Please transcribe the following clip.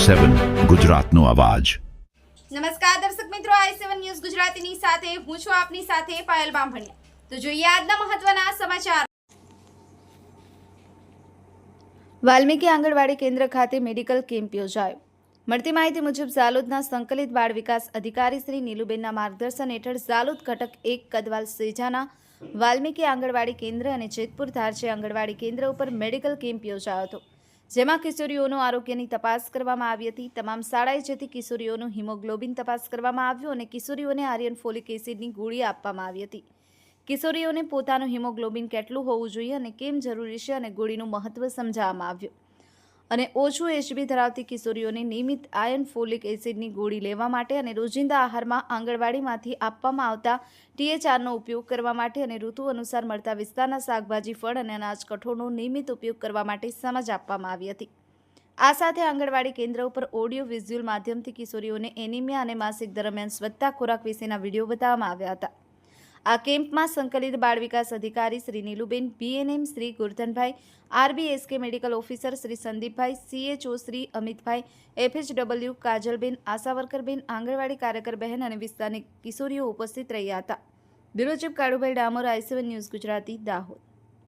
i7 ગુજરાતનો અવાજ। નમસ્કાર દર્શક મિત્રો, i7 ન્યૂઝ ગુજરાતીની સાથે હું છું આપની સાથે પાયલ બામભણિયા। તો જોઈએ આજના મહત્વના સમાચાર। વાલ્મીકી આંગણવાડી કેન્દ્ર ખાતે મેડિકલ કેમ્પ યોજાયો। મળતી માહિતી મુજબ ઝાલોદના સંકલિત બાળ વિકાસ અધિકારી શ્રી નીલુબેનના માર્ગદર્શન હેઠળ ઝાલોદ ઘટક 1 કદવાલ સેજાના વાલ્મીકી આંગણવાડી કેન્દ્ર અને જેતપુર ધારચે આંગણવાડી કેન્દ્ર ઉપર મેડિકલ કેમ્પ યોજાયો હતો, જેમાં કિશોરીઓનું આરોગ્યની તપાસ કરવામાં આવી હતી। તમામ શાળાએ જતી કિશોરીઓનું હિમોગ્લોબિન તપાસ કરવામાં આવ્યું અને કિશોરીઓને આયર્ન ફોલિક એસિડની ગોળી આપવામાં આવી હતી। કિશોરીઓને પોતાનું હિમોગ્લોબિન કેટલું હોવું જોઈએ અને કેમ જરૂરી છે અને ગોળીનું મહત્વ સમજાવવામાં આવ્યું અને ઓછું એચબી ધરાવતી કિશોરીઓને નિયમિત આયર્ન ફોલિક એસિડની ગોળી લેવા માટે અને રોજિંદા આહારમાં આંગણવાડીમાંથી આપવામાં આવતા THRનો ઉપયોગ કરવા માટે અને ઋતુ અનુસાર મળતા વિસ્તારના શાકભાજી, ફળ અને અનાજ કઠોળનો નિયમિત ઉપયોગ કરવા માટે સમજ આપવામાં આવી હતી। આ સાથે આંગણવાડી કેન્દ્ર ઉપર ઓડિયો વિઝ્યુઅલ માધ્યમથી કિશોરીઓને એનિમિયા અને માસિક દરમિયાન વધતા ખોરાક વિશેના વિડીયો બતાવવામાં આવ્યા હતા। આ કેમ્પમાં સંકલિત બાળ વિકાસ અધિકારી Shri Niluben, BNM Shri Gurdhanbhai, RBSK medical officer Shri Sandeepbhai, CHO Shri Amitbhai, FHW કાજલબેન, આશા વર્કરબેન, આંગણવાડી કાર્યકર બહેન અને વિસ્તારની કિશોરીઓ ઉપસ્થિત રહ્યા હતા। Bureau chief Kalubhai Damor, i7 news Gujarati, Dahod.